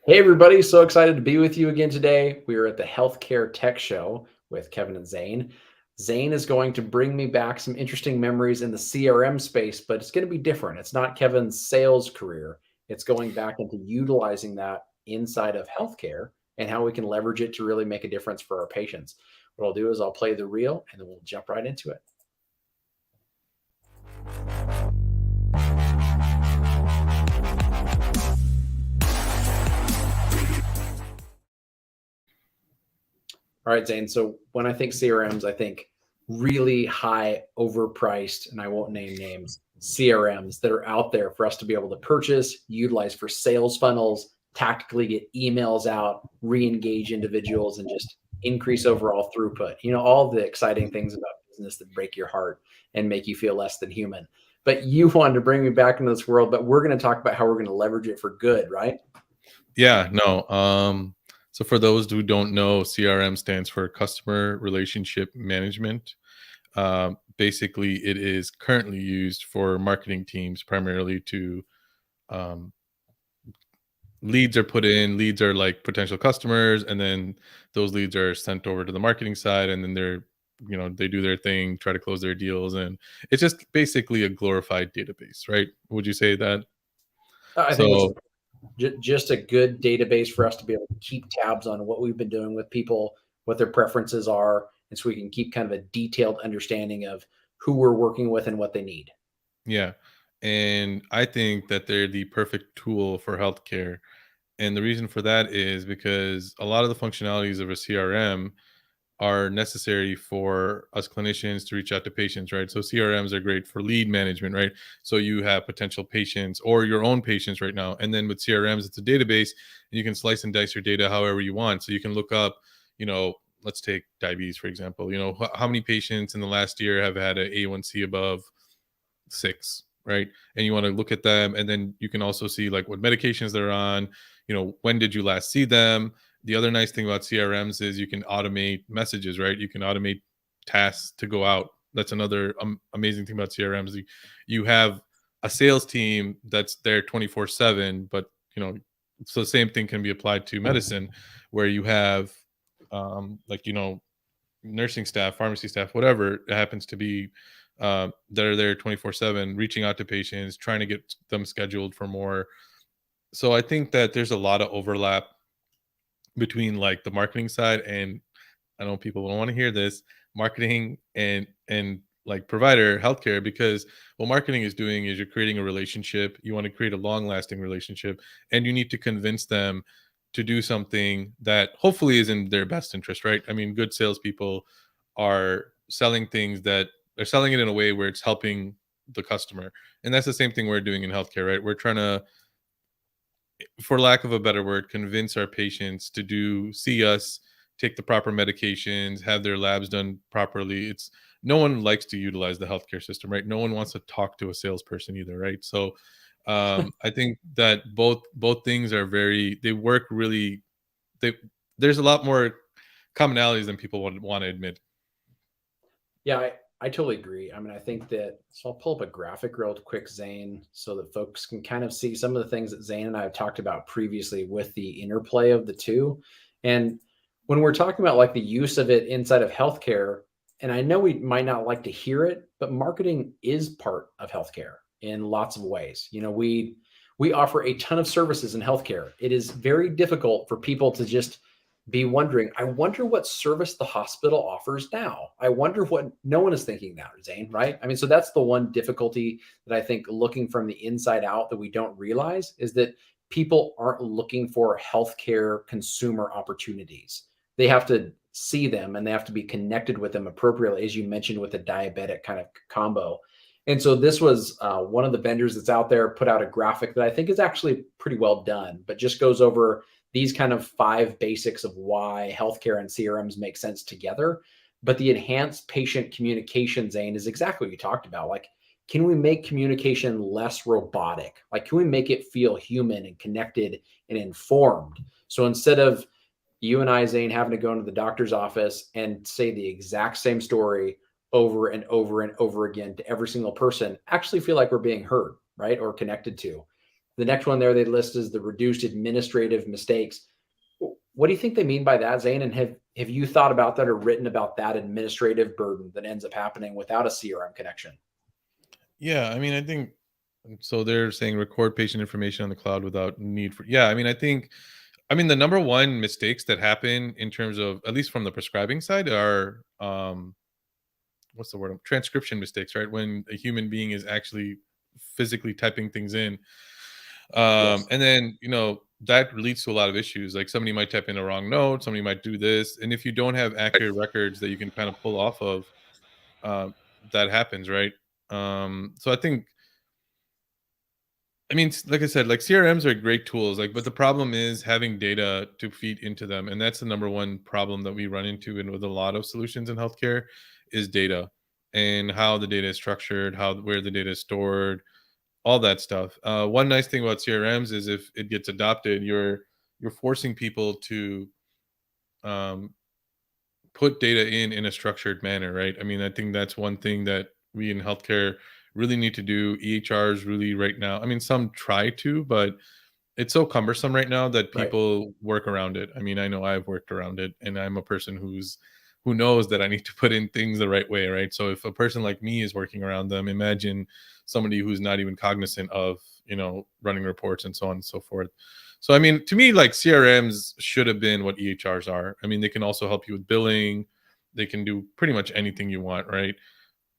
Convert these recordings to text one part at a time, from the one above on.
Hey, everybody. So excited to be with you again today. We are at the Healthcare Tech Show with Kevin and Zane. Zane is going to bring me back some interesting memories in the CRM space, but it's going to be different. It's not Kevin's sales career, it's going back into utilizing that inside of healthcare and how we can leverage it to really make a difference for our patients. What I'll do is I'll play the reel and then we'll jump right into it. All right, Zane. So when I think CRMs, I think really high, overpriced, and I won't name names, CRMs that are out there for us to be able to purchase, utilize for sales funnels, tactically get emails out, re-engage individuals, and just increase overall throughput. All the exciting things about business that break your heart and make you feel less than human. But you wanted to bring me back into this world, but we're going to talk about how we're going to leverage it for good, right? Yeah, no. So for those who don't know, CRM stands for Customer Relationship Management. Basically, it is currently used for marketing teams primarily to um, leads are put in. Leads are like potential customers, and then those leads are sent over to the marketing side, and then they do their thing, try to close their deals, and it's just basically a glorified database, right? Would you say that? I think this is So just a good database for us to be able to keep tabs on what we've been doing with people, what their preferences are, and so we can keep kind of a detailed understanding of who we're working with and what they need. yeah, and I think that they're the perfect tool for healthcare. And the reason for that is because a lot of the functionalities of a CRM are necessary for us clinicians to reach out to patients, right? So CRMs are great for lead management, right? So you have potential patients or your own patients right now. And then with CRMs, it's a database and you can slice and dice your data however you want. So you can look up, let's take diabetes, for example, how many patients in the last year have had an A1C above 6, right? And you want to look at them, and then you can also see like what medications they're on, when did you last see them. The other nice thing about CRMs is you can automate messages, right? You can automate tasks to go out. That's another amazing thing about CRMs. You have a sales team that's there 24/7, but so the same thing can be applied to medicine, where you have like nursing staff, pharmacy staff, whatever it happens to be, that are there 24/7, reaching out to patients, trying to get them scheduled for more. So I think that there's a lot of overlap between like the marketing side and, I know people don't want to hear this, marketing and like provider healthcare, because what marketing is doing is you're creating a relationship. You want to create a long lasting relationship, and you need to convince them to do something that hopefully is in their best interest, right? I mean, good salespeople are selling things that they're selling it in a way where it's helping the customer. And that's the same thing we're doing in healthcare, right? We're trying to, for lack of a better word, convince our patients to see us, take the proper medications, have their labs done properly. It's No one likes to utilize the healthcare system, right? No one wants to talk to a salesperson either, right? So I think that both things are they work really. They There's a lot more commonalities than people want to admit. Yeah, I totally agree. I mean, I think that, so I'll pull up a graphic real quick, Zane, so that folks can kind of see some of the things that Zane and I have talked about previously with the interplay of the two. And when we're talking about like the use of it inside of healthcare, and I know we might not like to hear it, but marketing is part of healthcare in lots of ways. We offer a ton of services in healthcare. It is very difficult for people to just be wondering, I wonder what service the hospital offers now. I wonder what no one is thinking now, Zane, right? I mean, so that's the one difficulty that I think looking from the inside out that we don't realize is that people aren't looking for healthcare consumer opportunities. They have to see them and they have to be connected with them appropriately, as you mentioned, with the diabetic kind of combo. And so this was one of the vendors that's out there put out a graphic that I think is actually pretty well done, but just goes over these kind of 5 basics of why healthcare and CRMs make sense together. But the enhanced patient communication, Zane, is exactly what you talked about. Like, can we make communication less robotic? Like, can we make it feel human and connected and informed? So instead of you and I, Zane, having to go into the doctor's office and say the exact same story over and over and over again to every single person, actually feel like we're being heard, right? Or connected to. The next one there they list is the reduced administrative mistakes. What do you think they mean by that, Zane? And have you thought about that or written about that administrative burden that ends up happening without a CRM connection? Yeah, I mean, I think so. They're saying record patient information on the cloud without need for. Yeah, I mean, I mean, the number one mistakes that happen in terms of, at least from the prescribing side, are what's the word? Transcription mistakes, right? When a human being is actually physically typing things in. Yes. And then, that leads to a lot of issues. Like somebody might type in a wrong note, somebody might do this. And if you don't have accurate records that you can kind of pull off of, uh, that happens, right? So I mean, like I said, like CRMs are great tools, like, but the problem is having data to feed into them, and that's the number one problem that we run into, and with a lot of solutions in healthcare, is data and how the data is structured, how where the data is stored, all that stuff. One nice thing about CRMs is if it gets adopted, you're forcing people to um, put data in a structured manner, right? I mean, I think that's one thing that we in healthcare really need to do. EHRs really right now. I mean, some try to, but it's so cumbersome right now that Right. people work around it. I mean, I know I've worked around it, and I'm a person who knows that I need to put in things the right way, right? So if a person like me is working around them, imagine somebody who's not even cognizant of, running reports and so on and so forth. So I mean, to me, like CRMs should have been what EHRs are. I mean, they can also help you with billing. They can do pretty much anything you want, right?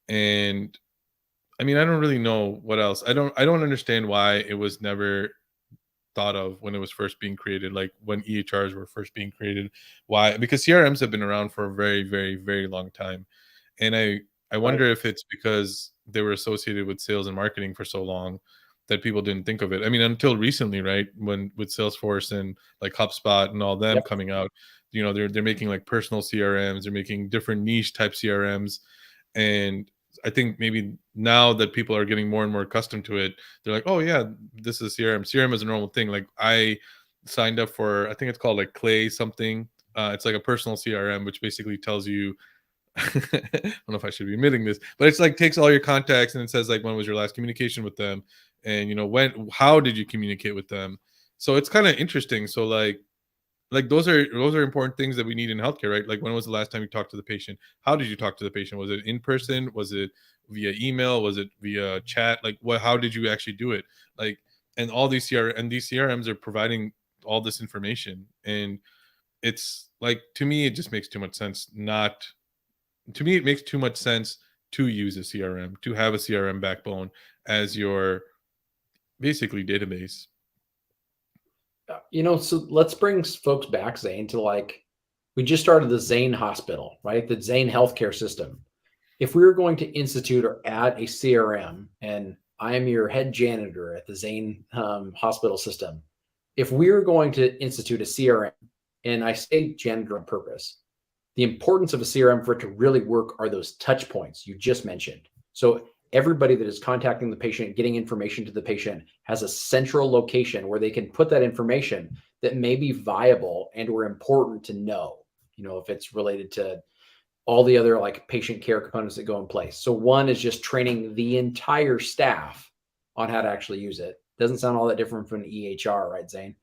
And I mean, I don't really know what else. I don't understand why it was never thought of when it was first being created, like when EHRs were first being created. Why? Because CRMs have been around for a very, very, very long time. And I Right. wonder if it's because they were associated with sales and marketing for so long that people didn't think of it. I mean, until recently, right? When with Salesforce and like HubSpot and all them Yep. coming out, they're making like personal CRMs, they're making different niche type CRMs. And I think maybe now that people are getting more and more accustomed to it, they're like, oh yeah, this is CRM. CRM is a normal thing. Like I signed up for, I think it's called like Clay something. It's like a personal CRM, which basically tells you, I don't know if I should be admitting this, but it's like takes all your contacts and it says like when was your last communication with them, and how did you communicate with them. So it's kind of interesting. So like those are important things that we need in healthcare, right? Like when was the last time you talked to the patient? How did you talk to the patient? Was it in person? Was it via email? Was it via chat? Like what? How did you actually do it? Like, and all these CRMs are providing all this information, and it's like, to me it just makes too much sense not to me it makes too much sense to use a CRM, to have a CRM backbone as your basically database. So let's bring folks back, Zane, to like we just started the Zane Hospital, right? The Zane healthcare system. If we were going to institute or add a CRM, and I am your head janitor at the Zane hospital system, if we were going to institute a CRM, and I say janitor on purpose, the importance of a CRM for it to really work are those touch points you just mentioned. So everybody that is contacting the patient, getting information to the patient, has a central location where they can put that information that may be viable and or important to know. If it's related to all the other like patient care components that go in place. So one is just training the entire staff on how to actually use it. Doesn't sound all that different from an EHR, right, Zane?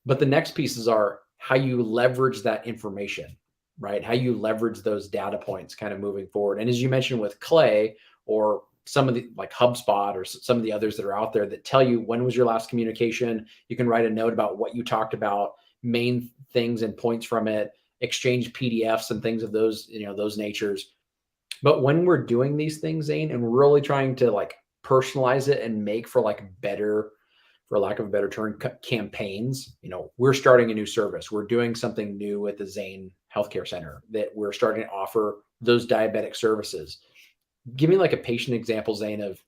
But the next pieces are how you leverage that information, right? How you leverage those data points kind of moving forward. And as you mentioned with Clay or some of the like HubSpot or some of the others that are out there that tell you when was your last communication, you can write a note about what you talked about, main things and points from it, exchange PDFs and things of those natures. But when we're doing these things, Zane, and we're really trying to like personalize it and make for like better, for lack of a better term, campaigns, we're starting a new service. We're doing something new at the Zane Healthcare Center that we're starting to offer those diabetic services. Give me like a patient example, Zane, of,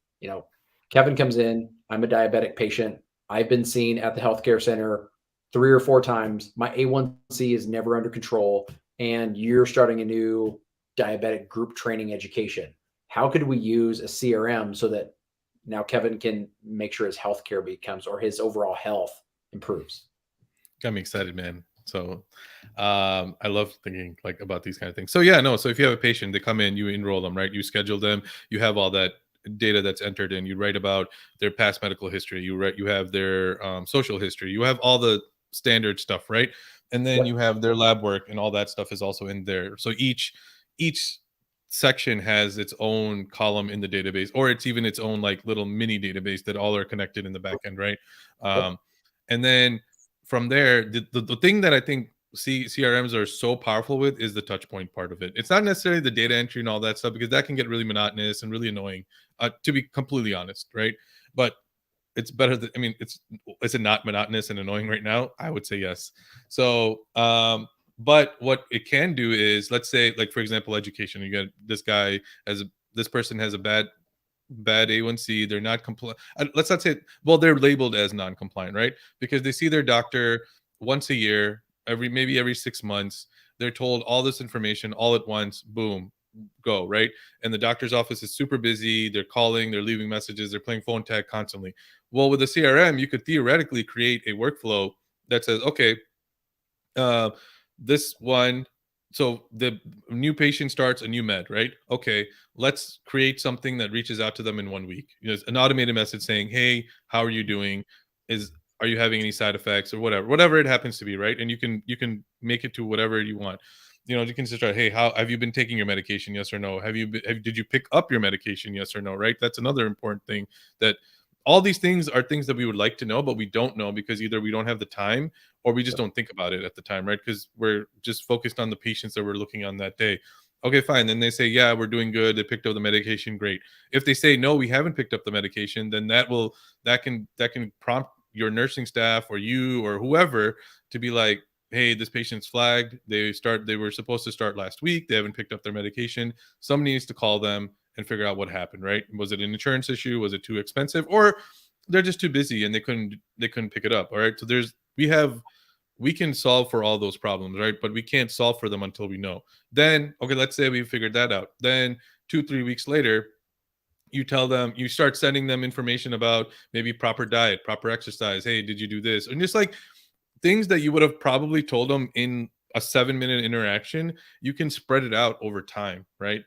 Kevin comes in, I'm a diabetic patient. I've been seen at the healthcare center 3 or 4 times. My A1C is never under control. And you're starting a new diabetic group training education. How could we use a CRM so that now Kevin can make sure his healthcare becomes or his overall health improves? Got me excited, man. So I love thinking like about these kind of things. So yeah, no. So if you have a patient, they come in, you enroll them, right? You schedule them, you have all that data that's entered in. You write about their past medical history. You have their social history. You have all the standard stuff, right? And then you Yep. have their lab work, and all that stuff is also in there. So each section has its own column in the database, or it's even its own like little mini database that all are connected in the back end, right? Yep. um, and then from there, the thing that I think CRMs are so powerful with is the touch point part of it. It's not necessarily the data entry and all that stuff, because that can get really monotonous and really annoying, to be completely honest, right? But it's better than, I mean, is it not monotonous and annoying right now? I would say yes. So but what it can do is, let's say, like, for example, education. You got this guy as this person has a bad A1C. They're not compliant. Let's not say, well, they're labeled as non-compliant, right? Because they see their doctor once a year, maybe every 6 months. They're told all this information all at once. Boom, go, right? And the doctor's office is super busy. They're calling, they're leaving messages, they're playing phone tag constantly. Well, with a CRM, you could theoretically create a workflow that says, okay, uh, this one, so the new patient starts a new med, right? Okay, let's create something that reaches out to them in 1 week. An automated message saying, hey, how are you doing? Are you having any side effects, or whatever it happens to be, right? And you can make it to whatever you want. You can just try, hey, how have you been taking your medication? Yes or no? Did you pick up your medication? Yes or no? Right? That's another important thing. That all these things are things that we would like to know, but we don't know, because either we don't have the time, or we just Yep. don't think about it at the time, right? Because we're just focused on the patients that we're looking on that day. Okay, fine. Then they say, yeah, we're doing good. They picked up the medication. Great. If they say, no, we haven't picked up the medication, then that can prompt your nursing staff, or you, or whoever, to be like, hey, this patient's flagged. They were supposed to start last week. They haven't picked up their medication. Somebody needs to call them and figure out what happened, right? Was it an insurance issue? Was it too expensive? Or they're just too busy and they couldn't pick it up. All right. So we can solve for all those problems, right? But we can't solve for them until we know. Then, okay, let's say we figured that out. Then 2-3 weeks later, you start sending them information about maybe proper diet, proper exercise. Hey, did you do this? And just like things that you would have probably told them in a 7-minute interaction, you can spread it out over time, right?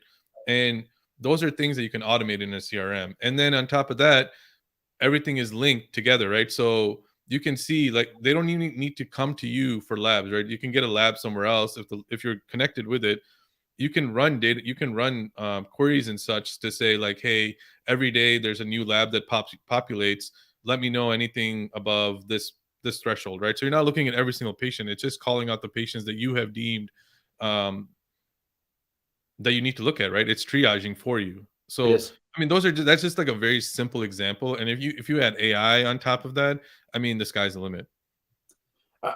And those are things that you can automate in a CRM. And then on top of that, everything is linked together, right? So you can see, like, they don't even need to come to you for labs, right? You can get a lab somewhere else if you're connected with it. You can run data, you can run queries and such to say, like, hey, every day there's a new lab that populates. Let me know anything above this threshold, right? So you're not looking at every single patient. It's just calling out the patients that you have deemed um, that you need to look at, right? It's triaging for you. It So is. I mean, that's just like a very simple example. And if you add AI on top of that, I mean, the sky's the limit.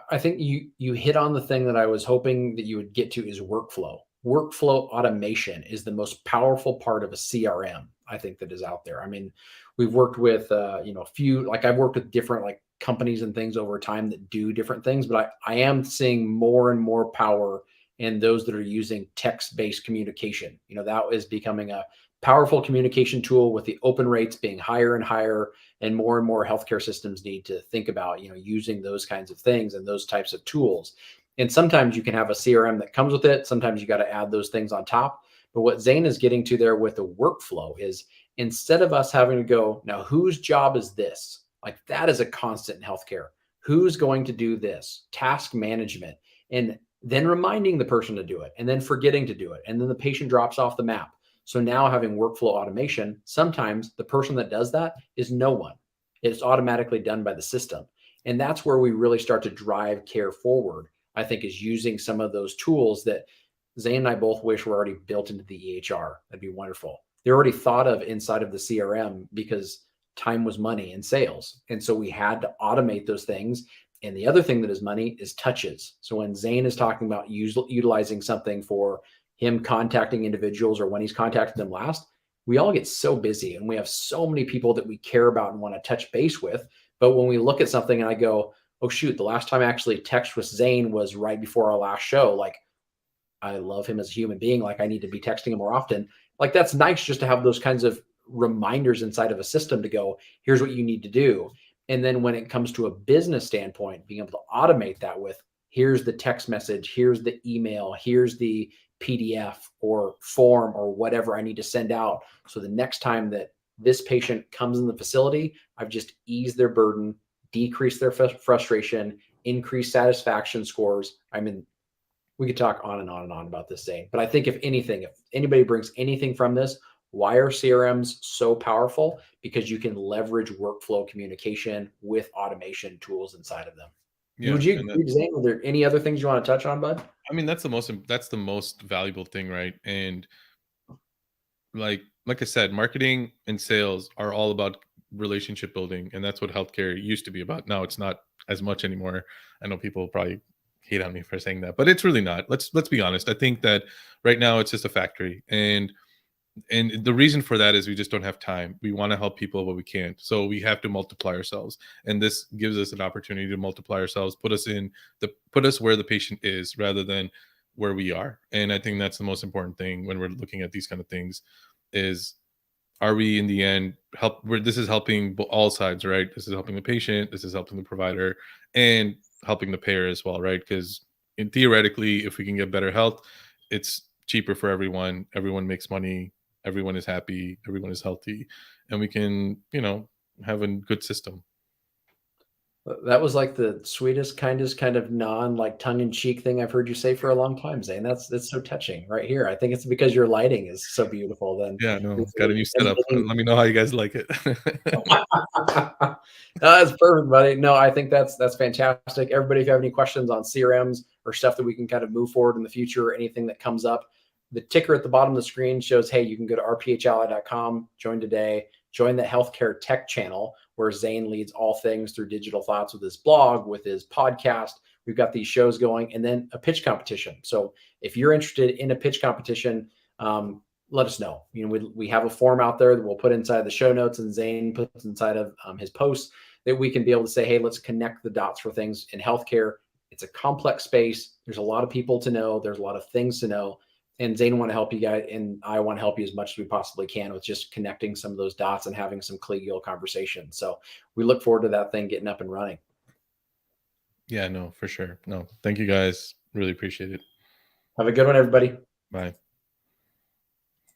I think you hit on the thing that I was hoping that you would get to is workflow. Workflow automation is the most powerful part of a CRM, I think, that is out there. I mean, we've worked with a few, like, I've worked with different like companies and things over time that do different things, but I am seeing more and more power in those that are using text-based communication. That is becoming a powerful communication tool, with the open rates being higher and higher, and more healthcare systems need to think about using those kinds of things and those types of tools. And sometimes you can have a CRM that comes with it, sometimes you got to add those things on top. But what Zane is getting to there with the workflow is, instead of us having to go, now whose job is this, like, that is a constant in healthcare. Who's going to do this? Task management, and then reminding the person to do it, and then forgetting to do it, and then the patient drops off the map. So now, having workflow automation, sometimes the person that does that is no one. It's automatically done by the system. And that's where we really start to drive care forward, I think, is using some of those tools that Zane and I both wish were already built into the EHR. That'd be wonderful. They're already thought of inside of the CRM, because time was money in sales. And so we had to automate those things. And the other thing that is money is touches. So when Zane is talking about utilizing something for him contacting individuals, or when he's contacted them last, we all get so busy and we have so many people that we care about and want to touch base with. But when we look at something and I go, oh shoot, the last time I actually text with Zane was right before our last show. Like, I love him as a human being. Like, I need to be texting him more often. Like, that's nice just to have those kinds of reminders inside of a system to go, here's what you need to do. And then when it comes to a business standpoint, being able to automate that with, here's the text message, here's the email, here's the PDF or form or whatever I need to send out. So the next time that this patient comes in the facility, I've just eased their burden, decreased their frustration, increased satisfaction scores. I mean, we could talk on and on and on about this, Zane. But I think if anything, if anybody brings anything from this, why are CRMs so powerful? Because you can leverage workflow communication with automation tools inside of them. Yeah, Would you and agree, Zane? Are there any other things you want to touch on, bud? I mean, that's the most valuable thing, right? And like I said, marketing and sales are all about relationship building, and that's what healthcare used to be about. Now it's not as much anymore. I know people probably hate on me for saying that, but it's really not. Let's be honest. I think that right now it's just a factory, and the reason for that is we just don't have time. We want to help people, but we can't. So we have to multiply ourselves, and this gives us an opportunity to multiply ourselves, put us where the patient is rather than where we are. And I think that's the most important thing when we're looking at these kind of things is, are we in the end where this is helping all sides, right? This is helping the patient, this is helping the provider, and helping the payer as well, right? Because theoretically, if we can get better health, it's cheaper for everyone. Everyone makes money. Everyone is happy. Everyone is healthy, and we can, have a good system. That was like the sweetest, kindest kind of non like tongue in cheek thing I've heard you say for a long time, Zane. That's so touching right here. I think it's because your lighting is so beautiful. Then Yeah, no, you're got a really new setup. emitting. Let me know how you guys like it. No, that's perfect, buddy. No, I think that's fantastic. Everybody, if you have any questions on CRMs or stuff that we can kind of move forward in the future, or anything that comes up, the ticker at the bottom of the screen shows, hey, you can go to rphally.com, join today, join the healthcare tech channel where Zane leads all things through digital thoughts with his blog, with his podcast. We've got these shows going, and then a pitch competition. So if you're interested in a pitch competition, let us know. We have a form out there that we'll put inside the show notes, and Zane puts inside of his posts, that we can be able to say, hey, let's connect the dots for things in healthcare. It's a complex space. There's a lot of people to know. There's a lot of things to know. And Zane want to help you guys, and I want to help you as much as we possibly can with just connecting some of those dots and having some collegial conversation. So we look forward to that thing getting up and running. Yeah, no, for sure. No, thank you guys. Really appreciate it. Have a good one, everybody. Bye.